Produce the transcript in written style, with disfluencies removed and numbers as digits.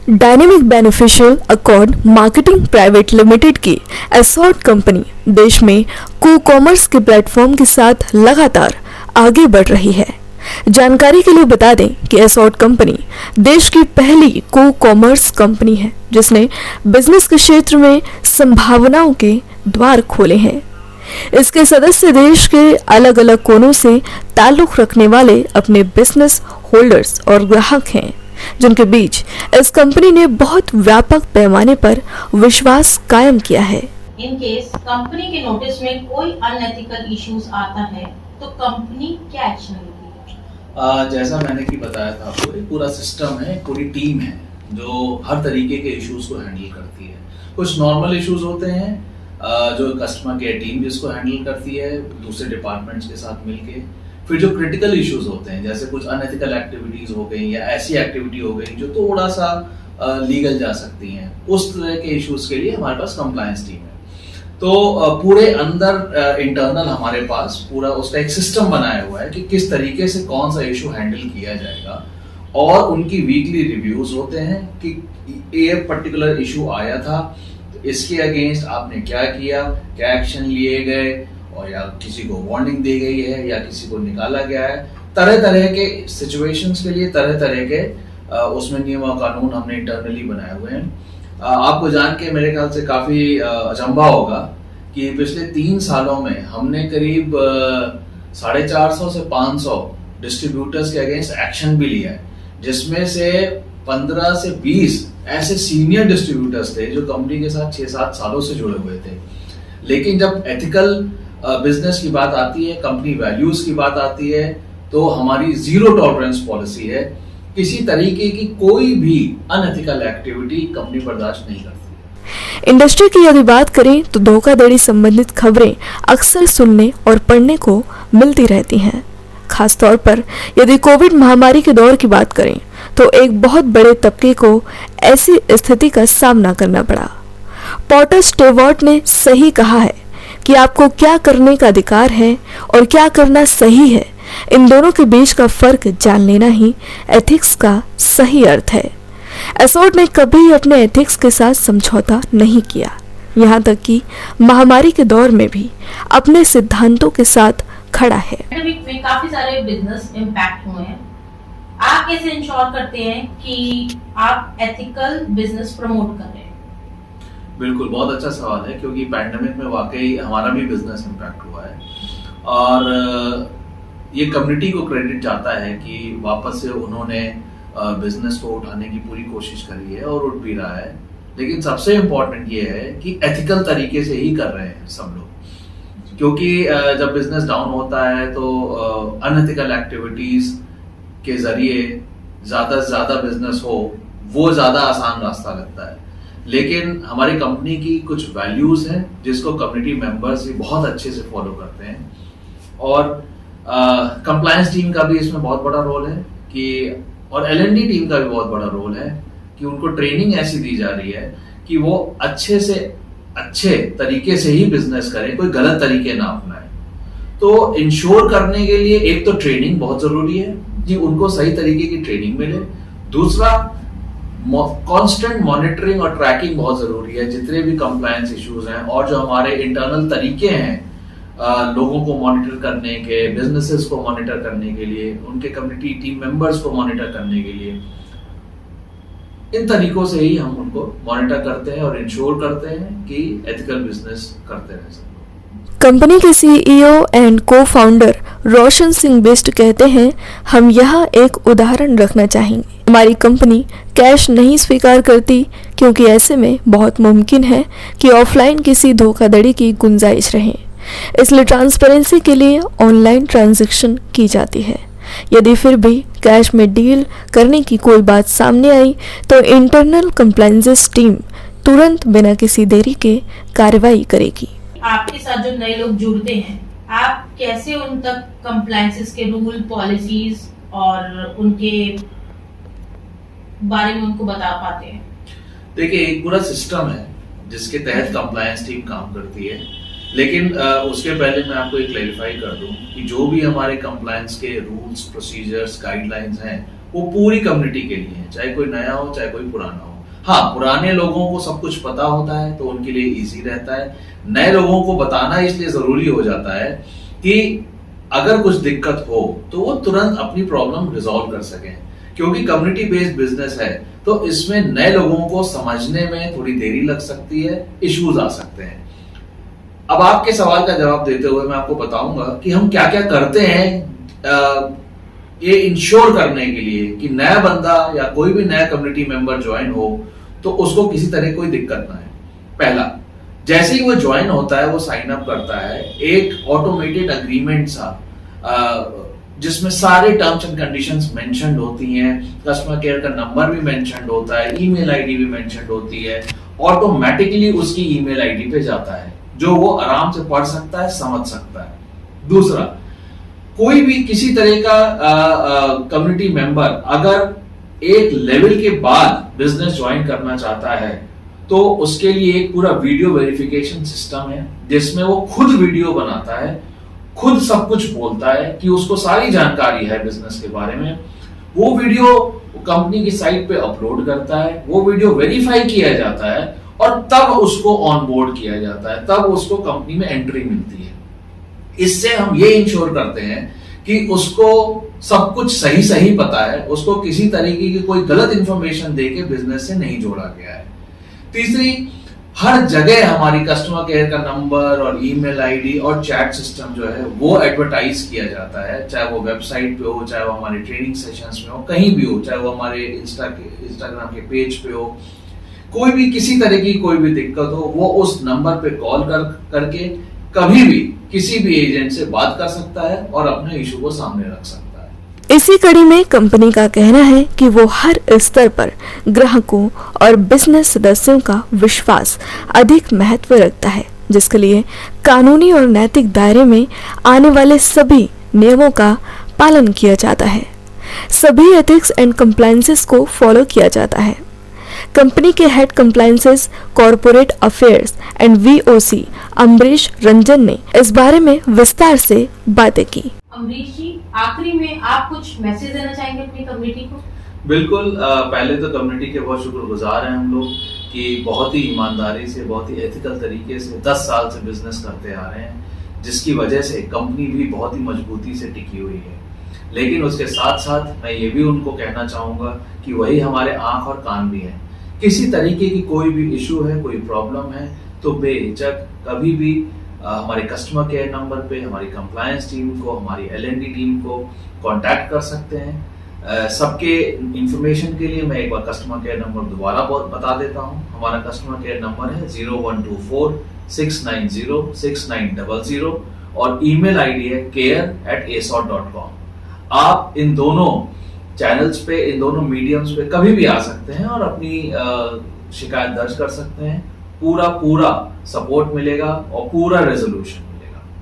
Dynamic beneficial accord marketing private limited की एसॉर्ट company देश में को कॉमर्स के प्लेटफॉर्म के साथ लगातार आगे बढ़ रही है। जानकारी के लिए बता दें कि एसॉर्ट कंपनी देश की पहली को कॉमर्स कंपनी है जिसने बिजनेस के क्षेत्र में संभावनाओं के द्वार खोले हैं। इसके सदस्य देश के अलग अलग कोनों से ताल्लुक रखने वाले अपने बिजनेस होल्डर्स और ग्राहक हैं, जिनके बीच इस कंपनी ने बहुत व्यापक पैमाने पर विश्वास कायम किया है। इन केस कंपनी के नोटिस में कोई अनएथिकल इश्यूज आता है तो कंपनी क्या एक्शन लेगी? जैसा मैंने कि बताया था आपको, एक पूरा सिस्टम है, पूरी टीम है जो हर तरीके के इश्यूज को हैंडल करती है। कुछ नॉर्मल इश्यूज होते हैं जो कस्टमर केयर टीम जिसको हैंडल करती है दूसरे डिपार्टमेंट्स के साथ मिलके। फिर जो क्रिटिकल इश्यूज होते हैं जैसे कुछ अनएथिकल एक्टिविटीज हो गई या ऐसी एक्टिविटी हो गई जो थोड़ा सा लीगल जा सकती हैं, उस तरह के इश्यूज के लिए हमारे पास कंप्लायंस टीम है। तो पूरे अंदर इंटरनल हमारे पास पूरा उसका एक सिस्टम बनाया हुआ है कि किस तरीके से कौन सा इशू हैंडल किया जाएगा, और उनकी वीकली रिव्यूज होते हैं कि ये पर्टिकुलर इशू आया था, इसके अगेंस्ट आपने क्या किया, क्या एक्शन लिए गए, और या किसी को वार्निंग दी गई है या किसी को निकाला गया है। तरह तरह के सिचुएशंस के लिए तरह तरह के उसमें नियम और कानून हमने इंटरनली बनाए हुए हैं। आपको जान के मेरे ख्याल से काफी अचंभा होगा कि पिछले 3 सालों में हमने करीब 450 से 500 डिस्ट्रीब्यूटर्स के अगेंस्ट एक्शन भी लिया है, जिसमें से 15 से 20 ऐसे सीनियर डिस्ट्रीब्यूटर्स थे जो कंपनी के साथ 6-7 सालों से जुड़े हुए थे। लेकिन जब एथिकल बिजनेस की बात आती है, कंपनी वैल्यूज की बात आती है, तो हमारी जीरो टॉलरेंस पॉलिसी है। किसी तरीके की कोई भी अनएथिकल एक्टिविटी कंपनी बर्दाश्त नहीं करती। इंडस्ट्री की यदि बात करें तो धोखाधड़ी संबंधित खबरें अक्सर सुनने और पढ़ने को मिलती रहती हैं। खासतौर पर यदि कोविड महामारी के दौर की बात करें तो एक बहुत बड़े तबके को ऐसी स्थिति का सामना करना पड़ा। पॉटर स्टेवर्ट ने सही कहा है कि आपको क्या करने का अधिकार है और क्या करना सही है, इन दोनों के बीच का फर्क जान लेना ही एथिक्स का सही अर्थ है। एसॉर्ट ने कभी अपने एथिक्स के साथ समझौता नहीं किया, यहाँ तक कि महामारी के दौर में भी अपने सिद्धांतों के साथ खड़ा है। पैंडेमिक में काफी सारे बिजनेस इम्पैक्ट हुए हैं। आप कैसे इंश्योर करते हैं कि आप एथिकल बिजनेस प्रमोट कर रहे हैं? बिल्कुल, बहुत अच्छा सवाल है, क्योंकि पैंडेमिक में वाकई हमारा भी बिजनेस इम्पैक्ट हुआ है और ये कम्युनिटी को क्रेडिट जाता है कि वापस से उन्होंने बिजनेस को उठाने की पूरी कोशिश करी है और उठ भी रहा है। लेकिन सबसे इम्पोर्टेंट ये है कि एथिकल तरीके से ही कर रहे हैं सब लोग, क्योंकि जब बिजनेस डाउन होता है तो अनएथिकल एक्टिविटीज के जरिए ज्यादा से ज्यादा बिजनेस हो, वो ज्यादा आसान रास्ता लगता है। लेकिन हमारी कंपनी की कुछ वैल्यूज हैं जिसको कम्युनिटी मेंबर्स भी बहुत अच्छे से फॉलो करते हैं, और कंप्लायंस टीम का भी इसमें बहुत बड़ा रोल है कि, और L&D टीम का भी बहुत बड़ा रोल है कि उनको ट्रेनिंग ऐसी दी जा रही है कि वो अच्छे से अच्छे तरीके से ही बिजनेस करें, कोई गलत तरीके ना अपनाएं। तो इंश्योर करने के लिए एक तो ट्रेनिंग बहुत जरूरी है कि उनको सही तरीके की ट्रेनिंग मिले। दूसरा, कांस्टेंट मॉनिटरिंग और ट्रैकिंग बहुत जरूरी है, जितने भी कंप्लायंस इश्यूज हैं और जो हमारे इंटरनल तरीके हैं लोगों को मॉनिटर करने के, बिजनेसेस को मॉनिटर करने के लिए, उनके कम्युनिटी टीम मेंबर्स को मॉनिटर करने के लिए, इन तरीकों से ही हम उनको मॉनिटर करते हैं और इंश्योर करते हैं कि एथिकल बिजनेस करते रहे सब लोग। कंपनी के CEO एंड को फाउंडर रोशन सिंह बिष्ट कहते हैं, हम यहाँ एक उदाहरण रखना चाहेंगे। हमारी कंपनी कैश नहीं स्वीकार करती क्योंकि ऐसे में बहुत मुमकिन है कि ऑफलाइन किसी धोखाधड़ी की गुंजाइश रहे, इसलिए ट्रांसपेरेंसी के लिए ऑनलाइन ट्रांजैक्शन की जाती है। यदि फिर भी कैश में डील करने की कोई बात सामने आई तो इंटरनल कंप्लायंस टीम तुरंत बिना किसी देरी के कार्रवाई करेगी। आपके साथ जो नए लोग जुड़ते हैं, आप कैसे उन तक कंप्लायंसेस के रूल, पॉलिसीज और उनके बारे में उनको बता पाते हैं? देखिए, एक पूरा सिस्टम है जिसके तहत कंप्लायंस टीम काम करती है, लेकिन उसके पहले मैं आपको एक क्लैरिफाई कर दूं कि जो भी हमारे कंप्लायंस के रूल्स, प्रोसीजर्स, गाइडलाइंस हैं, वो पूरी कम्युनिटी के लिए है, चाहे कोई नया हो चाहे कोई पुराना हो। हाँ, पुराने लोगों को सब कुछ पता होता है तो उनके लिए इजी रहता है। नए लोगों को बताना इसलिए जरूरी हो जाता है कि अगर कुछ दिक्कत हो तो वो तुरंत अपनी प्रॉब्लम रिजॉल्व कर सकें, क्योंकि कम्युनिटी बेस्ड बिजनेस है तो इसमें नए लोगों को समझने में थोड़ी देरी लग सकती है, इश्यूज आ सकते हैं। अब आपके सवाल का जवाब देते हुए मैं आपको बताऊंगा कि हम क्या क्या करते हैं ये इंश्योर करने के लिए कि नया बंदा या कोई भी नया कम्युनिटी मेंबर ज्वाइन हो तो उसको किसी तरह कोई दिक्कत ना है। पहला, जैसे ही वो ज्वाइन होता है, वो साइन अप करता है, एक ऑटोमेटेड अग्रीमेंट सा जिसमें सारे टर्म्स एंड कंडीशंस मेंशन्ड होती हैं, कस्टमर केयर का नंबर भी मेंशन्ड होता है, ईमेल आईडी भी मेंशन्ड होती है, ऑटोमेटिकली उसकी ईमेल आईडी पे जाता है जो वो आराम से पढ़ सकता है, समझ सकता है। दूसरा, कोई भी किसी तरह का कम्युनिटी मेंबर अगर एक लेवल के बाद बिजनेस ज्वाइन करना चाहता है तो उसके लिए एक पूरा वीडियो वेरिफिकेशन सिस्टम है जिसमें वो खुद वीडियो बनाता है, खुद सब कुछ बोलता है कि उसको सारी जानकारी है बिजनेस के बारे में। वो वीडियो कंपनी की साइट पे अपलोड करता है, वो वीडियो वेरीफाई किया जाता है और तब उसको ऑन बोर्ड किया जाता है, तब उसको कंपनी में एंट्री मिलती है। इससे हम ये इंश्योर करते हैं कि उसको सब कुछ सही पता है, उसको किसी तरीके की कोई गलत इंफॉर्मेशन देके बिजनेस से नहीं जोड़ा गया है। तीसरी, हर जगह हमारी कस्टमर केयर का नंबर और ईमेल आईडी और चैट सिस्टम जो है वो एडवर्टाइज किया जाता है, चाहे वो वेबसाइट पे हो, चाहे वो हमारे ट्रेनिंग सेशंस में हो, कहीं भी हो, चाहे वो हमारे इंस्टाग्राम के पेज पे हो। कोई भी किसी तरह की कोई भी दिक्कत हो, वो उस नंबर पे कॉल करके कभी भी किसी भी एजेंट से बात कर सकता है और अपने इशू को सामने रख सकता है। इसी कड़ी में कंपनी का कहना है कि वो हर स्तर पर ग्राहकों और बिजनेस सदस्यों का विश्वास अधिक महत्व रखता है, जिसके लिए कानूनी और नैतिक दायरे में आने वाले सभी नियमों का पालन किया जाता है। सभी एथिक्स एंड कंप्लायंसेस को फॉलो किया जाता है। कंपनी के head compliances corporate affairs and VOC Ambarish Ranjan ने इस बारे में विस्तार से बातें की। अम्बरीश जी, आखिरी में आप कुछ मैसेज देना चाहेंगे अपनी कम्युनिटी को? बिल्कुल, पहले तो कम्युनिटी के बहुत शुक्रगुजार हैं हम लोग कि बहुत ही ईमानदारी से, बहुत ही एथिकल तरीके से 10 साल से बिजनेस करते आ रहे हैं, जिसकी वजह से कंपनी भी बहुत ही मजबूती से टिकी हुई है। लेकिन उसके साथ साथ मैं ये भी उनको कहना चाहूँगा कि वही हमारे आँख और कान भी हैं। किसी तरीके की कोई भी इशू है, कोई प्रॉब्लम है तो बेहिचक कभी भी हमारे कस्टमर केयर नंबर पे हमारी कंप्लायंस टीम को, हमारी L&D टीम को कांटेक्ट कर सकते हैं। सबके इंफॉर्मेशन के लिए मैं एक बार कस्टमर केयर नंबर दोबारा बता देता हूँ। हमारा कस्टमर केयर नंबर है 0124 690 6900 और ईमेल आईडी है care@asot.com। आप इन दोनों चैनल्स पे, इन दोनों मीडियम्स पे कभी भी आ सकते हैं और अपनी शिकायत दर्ज कर सकते हैं। पूरा सपोर्ट मिलेगा और पूरा रेजोल्यूशन।